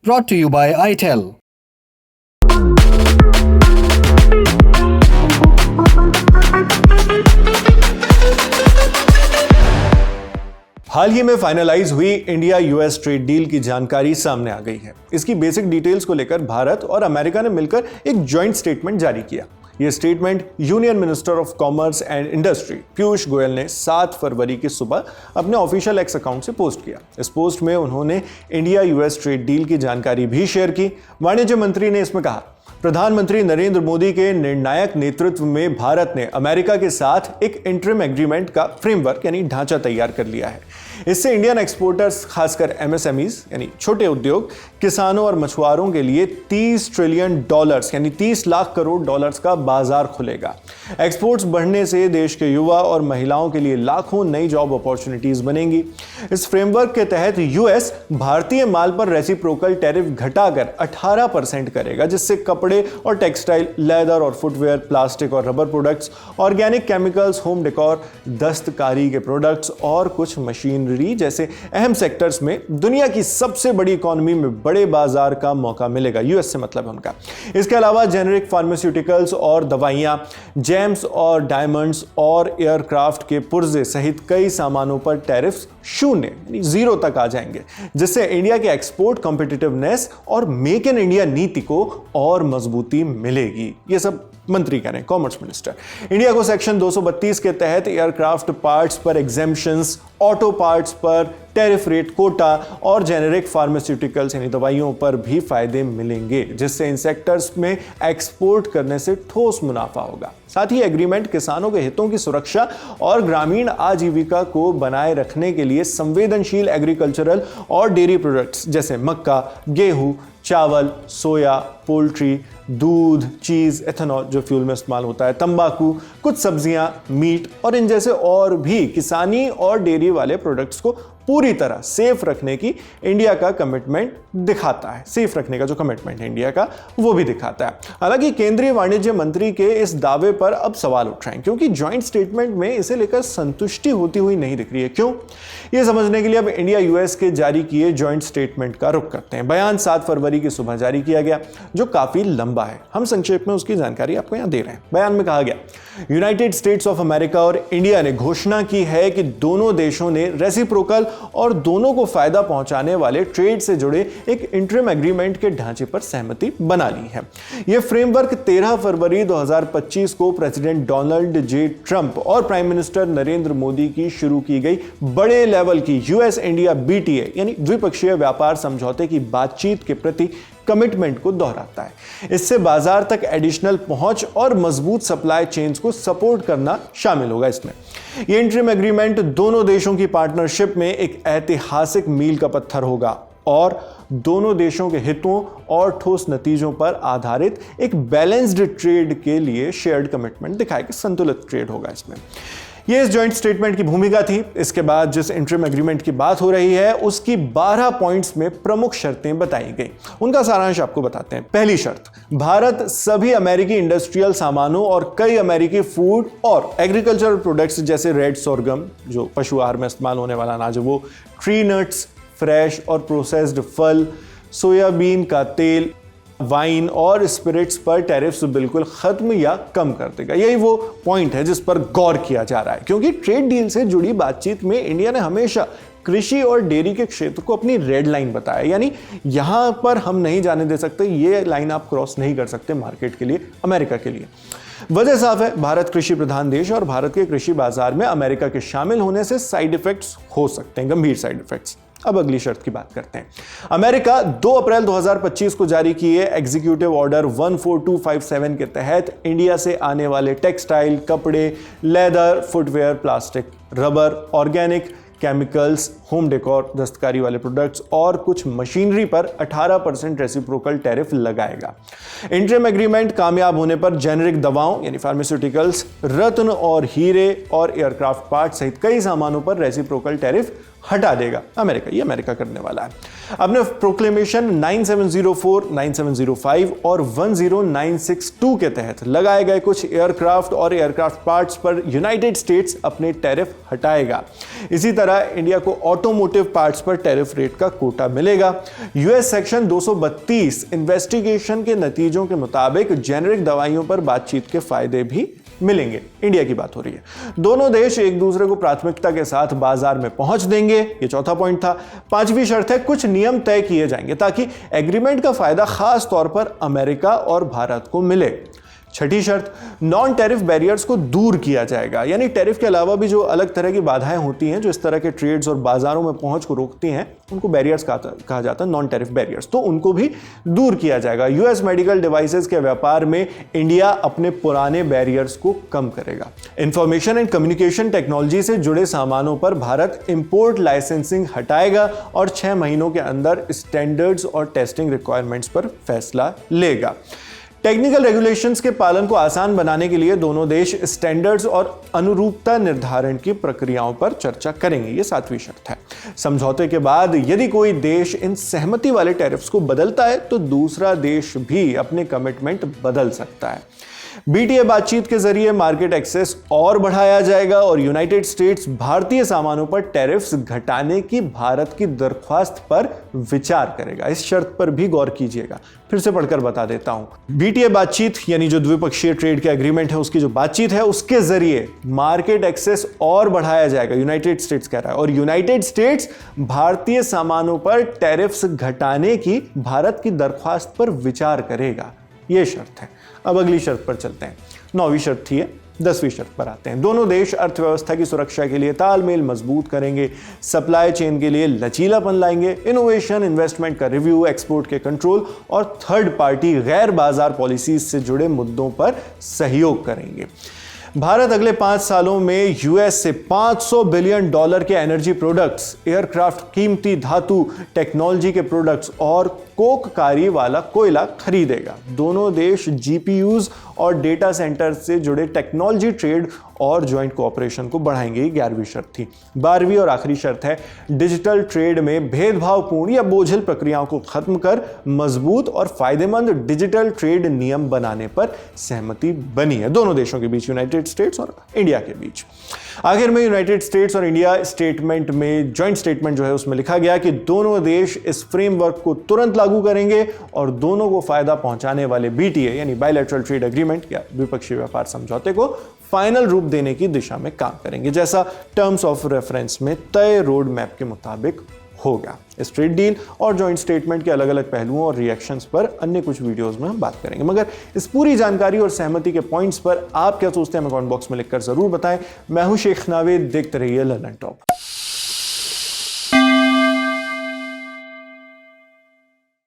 Brought to you by ITEL. हाल ही में finalise हुई India US trade deal की जानकारी सामने आ गई है। इसकी बेसिक डिटेल्स को लेकर भारत और अमेरिका ने मिलकर एक जॉइंट स्टेटमेंट जारी किया। यह statement union minister of commerce and industry Piyush Goyal ने 7 फरवरी की सुबह अपने ऑफिशियल एक्स अकाउंट से पोस्ट किया। इस पोस्ट में उन्होंने इंडिया यूएस ट्रेड डील की जानकारी भी शेयर की। वाणिज्य मंत्री ने इसमें कहा, प्रधानमंत्री नरेंद्र मोदी के निर्णायक नेतृत्व में भारत ने अमेरिका के साथ एक इंटरिम एग्रीमेंट का फ्रेमवर्क यानी ढांचा तैयार कर लिया है। इससे इंडियन एक्सपोर्टर्स खासकर एमएसएमईज यानी छोटे उद्योग, किसानों और मछुआरों के लिए $30 ट्रिलियन यानी 30 लाख करोड़ डॉलर्स का बाजार खुलेगा। एक्सपोर्ट्स बढ़ने से देश के युवा और महिलाओं के लिए लाखों नई जॉब अपॉर्चुनिटीज बनेंगी। इस फ्रेमवर्क के तहत यूएस भारतीय माल पर रेसिप्रोकल टैरिफ घटाकर 18% करेगा, जिससे कपड़े और टेक्सटाइल, लेदर और फुटवेयर, प्लास्टिक और rubber products, organic chemicals, home decor, दस्तकारी के प्रोडक्ट्स और कुछ मशीनरी जैसे अहम सेक्टर्स में दुनिया की सबसे बड़ी इकोनॉमी में बड़े बाजार का मौका मिलेगा। यूएस से मतलब है उनका। इसके अलावा जेनेरिक फार्मास्यूटिकल्स और दवाइयां, जेम्स और डायमंड्स और एयरक्राफ्ट के पुर्जे सहित कई सामानों पर टैरिफ्स 0 तक आ जाएंगे, जिससे इंडिया के एक्सपोर्ट कॉम्पिटिटिवनेस और मेक इन इंडिया नीति को और मजबूती मिलेगी। ये सब मंत्री कह रहे हैं, कॉमर्स मिनिस्टर। इंडिया को सेक्शन 232 के तहत एयरक्राफ्ट पार्ट्स पर एग्जेम्पशंस, ऑटो पार्ट्स पर टैरिफ रेट कोटा और जेनेरिक फार्मास्यूटिकल्स यानी दवाइयों पर भी फायदे मिलेंगे, जिससे इन सेक्टर्स में एक्सपोर्ट करने से ठोस मुनाफा होगा। साथ ही एग्रीमेंट किसानों के हितों की सुरक्षा और ग्रामीण आजीविका को बनाए रखने के लिए संवेदनशील एग्रीकल्चरल और डेयरी प्रोडक्ट्स जैसे मक्का, गेहूं, चावल, सोया, पोल्ट्री, दूध, चीज, एथेनॉल जो फ्यूल में इस्तेमाल होता है, तंबाकू, कुछ सब्जियां, मीट और इन जैसे और भी किसानी और डेयरी वाले प्रोडक्ट्स को पूरी तरह सेफ रखने की इंडिया का कमिटमेंट दिखाता है। सेफ रखने का जो कमिटमेंट है इंडिया का, वो भी दिखाता है। हालांकि केंद्रीय वाणिज्य मंत्री के इस दावे पर अब सवाल उठ रहे हैं, क्योंकि जॉइंट स्टेटमेंट में इसे लेकर संतुष्टि होती हुई नहीं दिख रही है। क्यों? यह समझने के लिए अब इंडिया यूएस के जारी किए जॉइंट स्टेटमेंट का रुख करते हैं। बयान 7 फरवरी की सुबह जारी किया गया, जो काफी लंबा है। हम संक्षेप में उसकी जानकारी आपको यहां दे रहे हैं। बयान में कहा गया, यूनाइटेड स्टेट्स ऑफ अमेरिका और इंडिया ने घोषणा की है कि दोनों देशों ने रेसिप्रोकल और दोनों को फायदा पहुंचाने वाले ट्रेड से जुड़े एक इंटरिम एग्रीमेंट के ढांचे पर सहमति बना ली है। यह फ्रेमवर्क 13 फरवरी 2025 को प्रेसिडेंट डोनाल्ड जे ट्रंप और प्राइम मिनिस्टर नरेंद्र मोदी की शुरू की गई बड़े लेवल की यूएस इंडिया बीटीए यानी द्विपक्षीय व्यापार समझौते की बातचीत के प्रति कमिटमेंट को दोहराता है। इससे बाजार तक एडिशनल पहुंच और मजबूत सप्लाई चेन्स को सपोर्ट करना शामिल होगा। इसमें यह इंटरिम एग्रीमेंट दोनों देशों की पार्टनरशिप में एक ऐतिहासिक मील का पत्थर होगा और दोनों देशों के हितों और ठोस नतीजों पर आधारित एक बैलेंस्ड ट्रेड के लिए शेयर्ड कमिटमेंट दिखाएगा। संतुलित ट्रेड होगा इसमें। यह इस जॉइंट स्टेटमेंट की भूमिका थी। इसके बाद जिस इंटरिम एग्रीमेंट की बात हो रही है, उसकी 12 पॉइंट्स में प्रमुख शर्तें बताई गई। उनका सारांश आपको बताते हैं। पहली शर्त, भारत सभी अमेरिकी इंडस्ट्रियल सामानों और कई अमेरिकी फूड और एग्रीकल्चरल प्रोडक्ट्स जैसे रेड सोरगम जो पशु आहार में इस्तेमाल होने वाला अनाज है वो, ट्री नट्स, फ्रेश और प्रोसेस्ड फल, सोयाबीन का तेल, वाइन और स्पिरिट्स पर टैरिफ्स बिल्कुल खत्म या कम कर देगा। यही वो पॉइंट है जिस पर गौर किया जा रहा है, क्योंकि ट्रेड डील से जुड़ी बातचीत में इंडिया ने हमेशा कृषि और डेयरी के क्षेत्र को अपनी रेड लाइन बताया, यानी यहां पर हम नहीं जाने दे सकते, ये लाइन आप क्रॉस नहीं कर सकते मार्केट के लिए, अमेरिका के लिए। वजह साफ है, भारत कृषि प्रधान देश और भारत के कृषि बाजार में अमेरिका के शामिल होने से साइड इफेक्ट्स हो सकते हैं, गंभीर साइड इफेक्ट्स। अब अगली शर्त की बात करते हैं। अमेरिका 2 अप्रैल 2025 को जारी किए एग्जीक्यूटिव ऑर्डर 14257 के तहत इंडिया से आने वाले टेक्सटाइल, कपड़े, leather, footwear, plastic, rubber, organic chemicals, home decor, दस्तकारी वाले प्रोडक्ट्स और कुछ मशीनरी पर 18% रेसिप्रोकल टैरिफ लगाएगा। इंटरिम एग्रीमेंट कामयाब होने पर जेनेरिक दवाओं यानी फार्मास्यूटिकल्स, रत्न और हीरे और एयरक्राफ्ट पार्ट सहित कई सामानों पर रेसिप्रोकल टैरिफ हटा देगा अमेरिका। ये अमेरिका करने वाला है। अपने प्रोक्लेमेशन 9704, 9705 और 10962 के तहत लगाए गए कुछ एयरक्राफ्ट और एयरक्राफ्ट पार्ट्स पर यूनाइटेड स्टेट्स अपने टैरिफ हटाएगा। इसी तरह इंडिया को ऑटोमोटिव पार्ट्स पर टैरिफ रेट का कोटा मिलेगा। यूएस सेक्शन 232 इन्वेस्टिगेशन के नतीजों के मुताबिक जेनेरिक दवाइयों पर बातचीत के फायदे भी मिलेंगे। इंडिया की बात हो रही है। दोनों देश एक दूसरे को प्राथमिकता के साथ बाजार में पहुंच देंगे। ये चौथा पॉइंट था। पांचवी शर्त है कुछ नियम तय किए जाएंगे ताकि एग्रीमेंट का फायदा खास तौर पर अमेरिका और भारत को मिले। छठी शर्त, नॉन टैरिफ बैरियर्स को दूर किया जाएगा, यानी टैरिफ के अलावा भी जो अलग तरह की बाधाएं होती हैं जो इस तरह के ट्रेड्स और बाजारों में पहुंच को रोकती हैं, उनको बैरियर्स कहा जाता है, नॉन टैरिफ बैरियर्स, तो उनको भी दूर किया जाएगा। यूएस मेडिकल डिवाइसेस के व्यापार में इंडिया अपने पुराने बैरियर्स को कम करेगा। इंफॉर्मेशन एंड कम्युनिकेशन टेक्नोलॉजी से जुड़े सामानों पर भारत इंपोर्ट लाइसेंसिंग हटाएगा और 6 महीनों के अंदर स्टैंडर्ड्स और टेस्टिंग रिक्वायरमेंट्स पर फैसला लेगा। टेक्निकल रेगुलेशंस के पालन को आसान बनाने के लिए दोनों देश स्टैंडर्ड्स और अनुरूपता निर्धारण की प्रक्रियाओं पर चर्चा करेंगे। ये 7वीं शर्त है। समझौते के बाद यदि कोई देश इन सहमति वाले टैरिफ्स को बदलता है तो दूसरा देश भी अपने कमिटमेंट बदल सकता है। बीटीए बातचीत के जरिए मार्केट एक्सेस और बढ़ाया जाएगा और यूनाइटेड स्टेट्स भारतीय सामानों पर टैरिफ्स घटाने की भारत की दरख्वास्त पर विचार करेगा। इस शर्त पर भी गौर कीजिएगा, फिर से पढ़कर बता देता हूं। बीटीए बातचीत यानी जो द्विपक्षीय ट्रेड के एग्रीमेंट है उसकी जो बातचीत है उसके जरिए मार्केट एक्सेस और बढ़ाया जाएगा, यूनाइटेड स्टेट्स कह रहा है, और यूनाइटेड स्टेट्स भारतीय सामानों पर टैरिफ्स घटाने की भारत की दरख्वास्त पर विचार करेगा। यह शर्त है। अब अगली शर्त पर चलते हैं। 9वीं शर्त थी, 10वीं शर्त पर आते हैं। दोनों देश अर्थव्यवस्था की सुरक्षा के लिए तालमेल मजबूत करेंगे, सप्लाई चेन के लिए लचीलापन लाएंगे, इनोवेशन, इन्वेस्टमेंट का रिव्यू, एक्सपोर्ट के कंट्रोल और थर्ड पार्टी गैर बाजार पॉलिसीज से जुड़े मुद्दों पर सहयोग करेंगे। भारत अगले 5 सालों में यूएस से $500 बिलियन के एनर्जी प्रोडक्ट्स, एयरक्राफ्ट, कीमती धातु, टेक्नोलॉजी के प्रोडक्ट्स और कोककारी वाला कोयला खरीदेगा। दोनों देश जीपीयूज और डेटा सेंटर से जुड़े टेक्नोलॉजी ट्रेड और ज्वाइंट कोऑपरेशन को बढ़ाएंगे। 11वीं शर्त थी। 12वीं और आखिरी शर्त है डिजिटल ट्रेड में भेदभावपूर्ण या बोझिल प्रक्रियाओं को खत्म कर मजबूत और फायदेमंद डिजिटल ट्रेड नियम बनाने पर सहमति बनी है दोनों देशों के बीच, यूनाइटेड स्टेट्स और इंडिया के बीच। आखिर में यूनाइटेड स्टेट्स और इंडिया स्टेटमेंट में, ज्वाइंट स्टेटमेंट जो है उसमें लिखा गया कि दोनों देश इस फ्रेमवर्क को तुरंत लागू करेंगे और दोनों को फायदा पहुंचाने वाले बीटीए यानी बायलैटरल ट्रेड एग्रीमेंट या द्विपक्षीय व्यापार समझौते को फाइनल रूप देने की दिशा में काम करेंगे, जैसा टर्म्स ऑफ रेफरेंस में तय रोड मैप के मुताबिक होगा। इस ट्रेड डील और जॉइंट स्टेटमेंट के अलग अलग पहलुओं और रिएक्शंस पर अन्य कुछ वीडियोस में हम बात करेंगे, मगर इस पूरी जानकारी और सहमति के पॉइंट्स पर आप क्या सोचते हैं हमें कमेंट बॉक्स में लिखकर जरूर बताएं। मैं हूं शेख नावेद, देखते रहिए लर्न एंड टॉप।